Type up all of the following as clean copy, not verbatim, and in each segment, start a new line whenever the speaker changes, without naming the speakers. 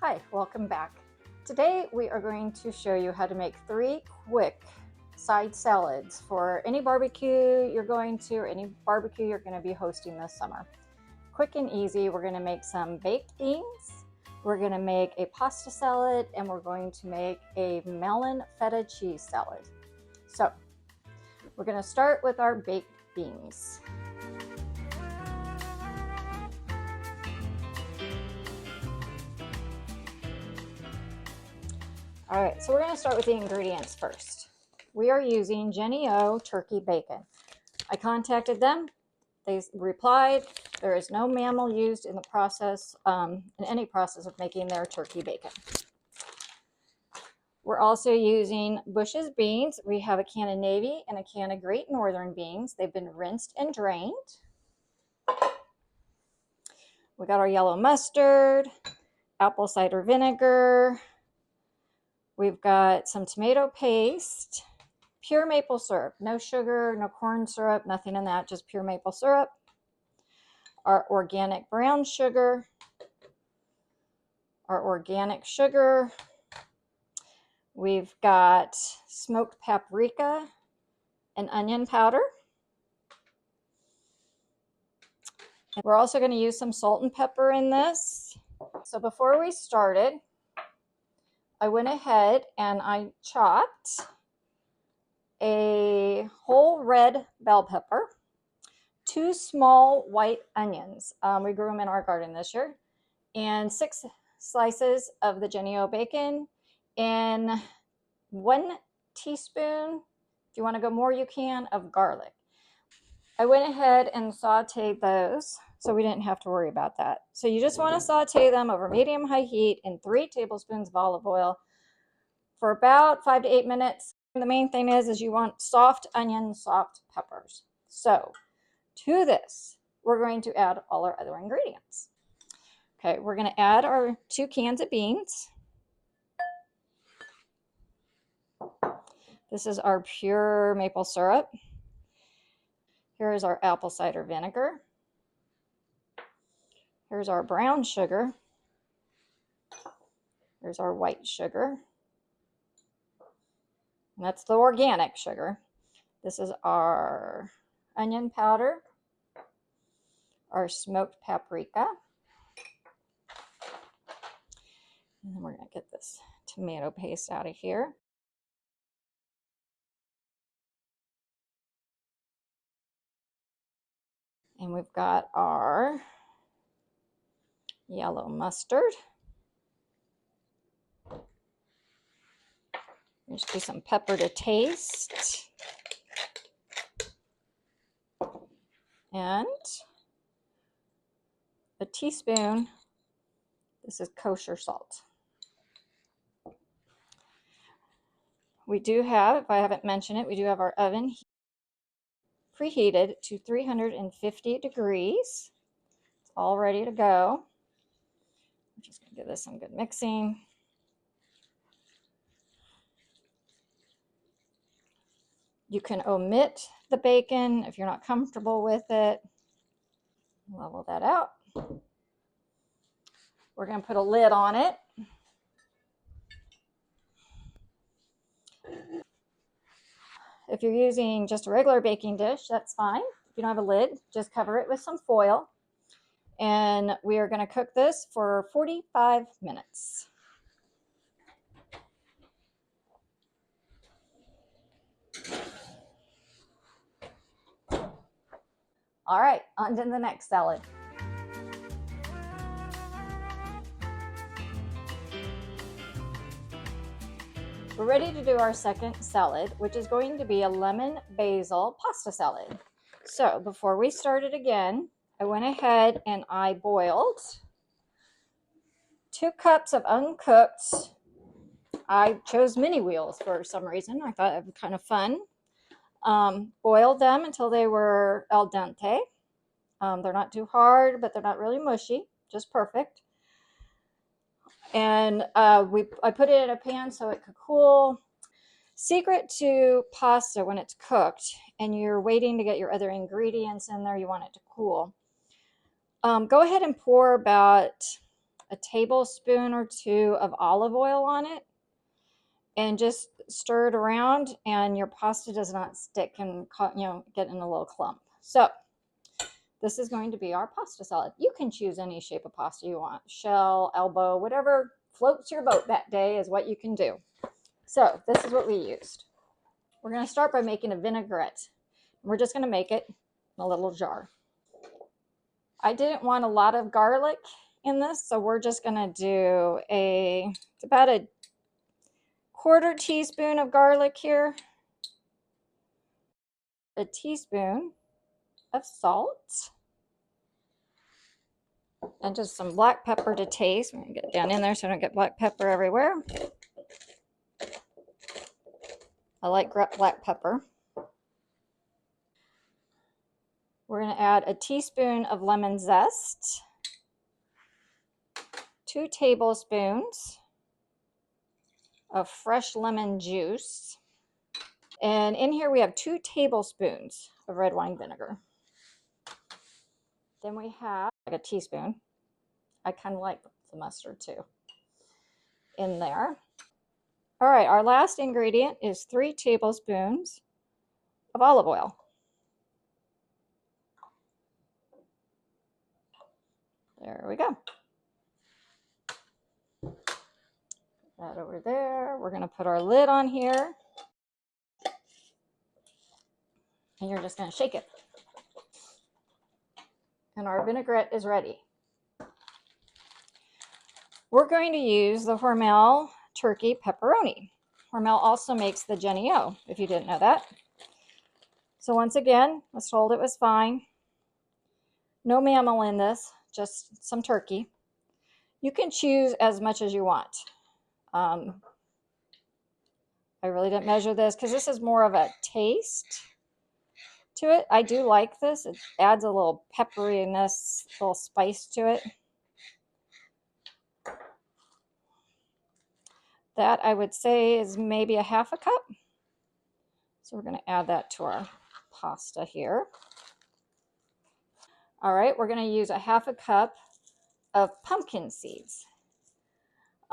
Hi, welcome back. Today we are going to show you how to make 3 quick side salads for any barbecue you're going to or any barbecue you're going to be hosting this summer. Quick and easy. We're going to make some baked beans, we're going to make a pasta salad, and we're going to make a melon feta cheese salad. So we're going to start with our baked beans. All right, so we're going to start with the ingredients first. We are using Jenny O turkey bacon. I contacted them. They replied there is no mammal used in the process, in any process of making their turkey bacon. We're also using Bush's beans. We have a can of navy and a can of Great Northern beans. They've been rinsed and drained. We got our yellow mustard, apple cider vinegar. We've got some tomato paste, pure maple syrup, no sugar, no corn syrup, nothing in that, just pure maple syrup. Our organic brown sugar, our organic sugar. We've got smoked paprika and onion powder. And we're also going to use some salt and pepper in this. So before we started, I went ahead and I chopped a whole red bell pepper, 2 small white onions. We grew them in our garden this year, and 6 slices of the Jenny O bacon, and 1 teaspoon, if you want to go more you can, of garlic. I went ahead and sauteed those so we didn't have to worry about that. So you just want to saute them over medium-high heat in 3 tablespoons of olive oil for about 5 to 8 minutes. The main thing is you want soft onions, soft peppers. So to this, we're going to add all our other ingredients. Okay, we're going to add our 2 cans of beans. This is our pure maple syrup. Here is our apple cider vinegar. Here's our brown sugar. Here's our white sugar. And that's the organic sugar. This is our onion powder, our smoked paprika. And then we're going to get this tomato paste out of here. And we've got our yellow mustard. Just do some pepper to taste. And a teaspoon, this is kosher salt. We do have, if I haven't mentioned it, we do have our oven preheated to 350 degrees. It's all ready to go. I'm just going to give this some good mixing. You can omit the bacon if you're not comfortable with it. Level that out. We're going to put a lid on it. If you're using just a regular baking dish, that's fine. If you don't have a lid, just cover it with some foil. And we are going to cook this for 45 minutes. All right, on to the next salad. We're ready to do our second salad, which is going to be a lemon basil pasta salad. So before we started again, I went ahead and I boiled 2 cups of uncooked. I chose mini wheels for some reason. I thought it would be kind of fun. Boiled them until they were al dente. They're not too hard, but they're not really mushy, just perfect. And I put it in a pan so it could cool. Secret to pasta when it's cooked and you're waiting to get your other ingredients in there, you want it to cool. Go ahead and pour about a tablespoon or two of olive oil on it and just stir it around, and your pasta does not stick and get in a little clump. So this is going to be our pasta salad. You can choose any shape of pasta you want, shell, elbow, whatever floats your boat that day is what you can do. So this is what we used. We're going to start by making a vinaigrette. We're just going to make it in a little jar. I didn't want a lot of garlic in this, so we're just going to do it's about a quarter teaspoon of garlic here, a teaspoon of salt, and just some black pepper to taste. I'm going to get it down in there so I don't get black pepper everywhere. I like black pepper. We're going to add a teaspoon of lemon zest, 2 tablespoons of fresh lemon juice, and in here we have 2 tablespoons of red wine vinegar. Then we have like a teaspoon. I kind of like the mustard too in there. All right, our last ingredient is 3 tablespoons of olive oil. There we go. That over there. We're going to put our lid on here. And you're just going to shake it. And our vinaigrette is ready. We're going to use the Hormel turkey pepperoni. Hormel also makes the Jenny O, if you didn't know that. So once again, I was told it was fine. No mammal in this, just some turkey. You can choose as much as you want. I really didn't measure this because this is more of a taste to it. I do like this. It adds a little pepperiness, a little spice to it. That I would say is maybe a half a cup. So we're going to add that to our pasta here. All right, we're going to use a half a cup of pumpkin seeds.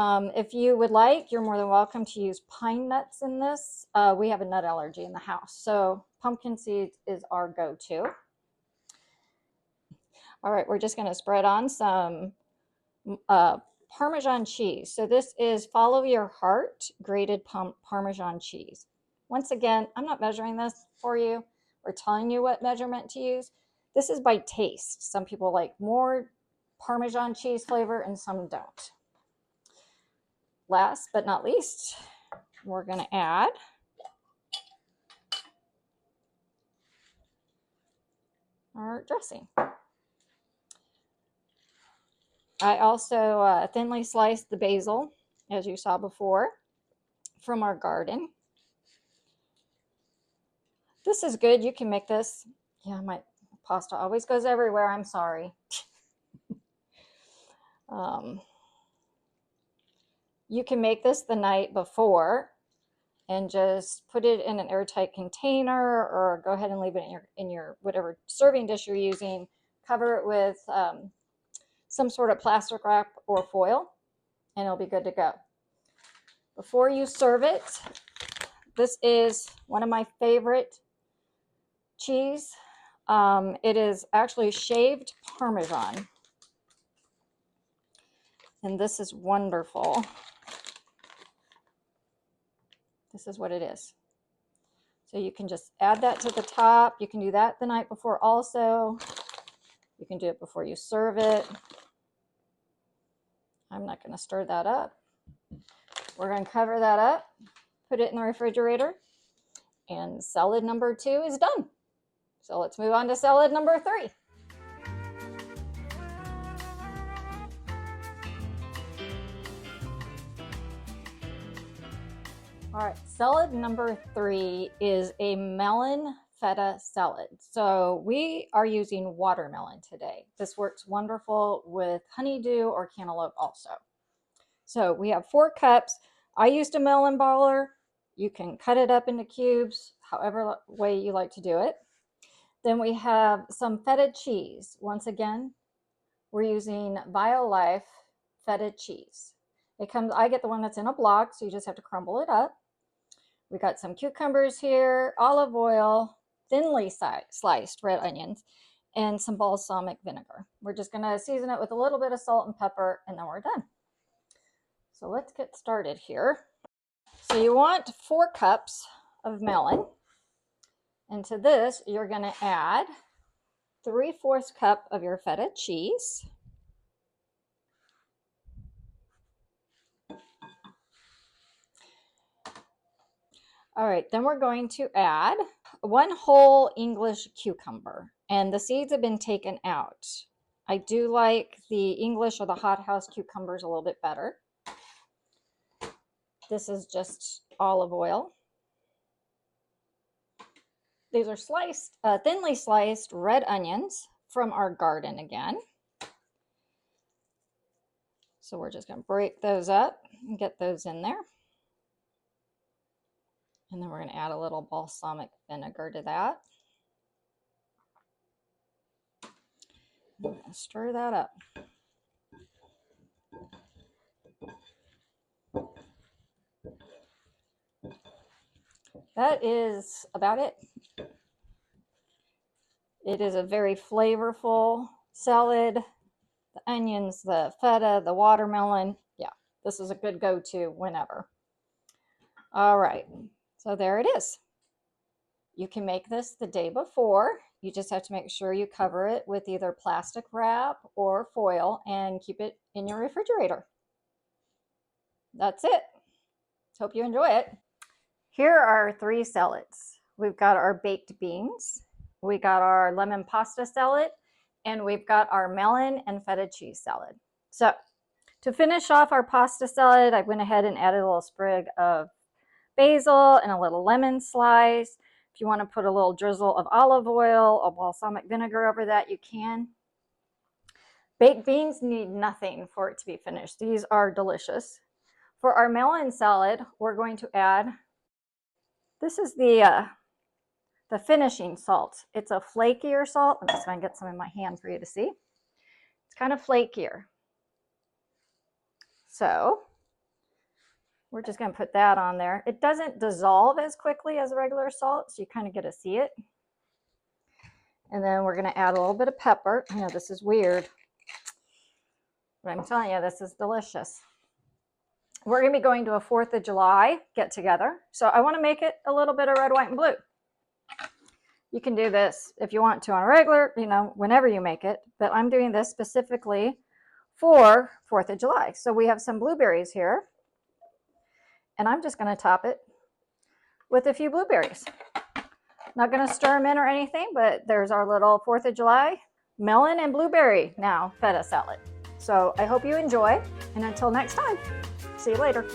If you would like, you're more than welcome to use pine nuts in this. We have a nut allergy in the house, so pumpkin seeds is our go-to. All right, we're just going to spread on some Parmesan cheese. So this is Follow Your Heart grated Parmesan cheese. Once again, I'm not measuring this for you or telling you what measurement to use. This is by taste. Some people like more Parmesan cheese flavor and some don't. Last but not least, we're going to add our dressing. I also thinly sliced the basil, as you saw before, from our garden. This is good. You can make this. Yeah, my pasta always goes everywhere. I'm sorry. You can make this the night before and just put it in an airtight container, or go ahead and leave it in your whatever serving dish you're using. Cover it with some sort of plastic wrap or foil, and it'll be good to go. Before you serve it, this is one of my favorite cheese. It is actually shaved Parmesan, and this is wonderful. This is what it is. So you can just add that to the top. You can do that the night before also. You can do it before you serve it. I'm not going to stir that up. We're going to cover that up, put it in the refrigerator, and salad number 2 is done. So let's move on to salad number 3. All right, salad number 3 is a melon feta salad. So we are using watermelon today. This works wonderful with honeydew or cantaloupe also. So we have 4 cups. I used a melon baller. You can cut it up into cubes, however way you like to do it. Then we have some feta cheese. Once again, we're using BioLife Feta Cheese. It comes, I get the one that's in a block, so you just have to crumble it up. We got some cucumbers here, olive oil, thinly sliced red onions, and some balsamic vinegar. We're just gonna season it with a little bit of salt and pepper, and then we're done. So let's get started here. So you want 4 cups of melon. And to this, you're gonna add 3/4 cup of your feta cheese. All right, then we're going to add 1 whole English cucumber, and the seeds have been taken out. I do like the English or the hothouse cucumbers a little bit better. This is just olive oil. These are sliced, thinly sliced red onions from our garden again. So we're just going to break those up and get those in there. And then we're going to add a little balsamic vinegar to that. I'm going to stir that up. That is about it. It is a very flavorful salad. The onions, the feta, the watermelon. Yeah, this is a good go-to whenever. All right, so there it is. You can make this the day before. You just have to make sure you cover it with either plastic wrap or foil and keep it in your refrigerator. That's it. Hope you enjoy it. Here are our 3 salads. We've got our baked beans, we got our lemon pasta salad, and we've got our melon and feta cheese salad. So to finish off our pasta salad, I went ahead and added a little sprig of basil and a little lemon slice. If you want to put a little drizzle of olive oil or balsamic vinegar over that, you can. Baked beans need nothing for it to be finished. These are delicious. For our melon salad, we're going to add, this is the finishing salt. It's a flakier salt. I'm just going to get some in my hand for you to see. It's kind of flakier. So we're just going to put that on there. It doesn't dissolve as quickly as regular salt, so you kind of get to see it. And then we're going to add a little bit of pepper. I know this is weird, but I'm telling you, this is delicious. We're going to be going to a 4th of July get together. So I want to make it a little bit of red, white, and blue. You can do this if you want to on a regular, whenever you make it. But I'm doing this specifically for 4th of July. So we have some blueberries here. And I'm just going to top it with a few blueberries. Not going to stir them in or anything, but there's our little 4th of July melon and blueberry now feta salad. So I hope you enjoy. And until next time. See you later.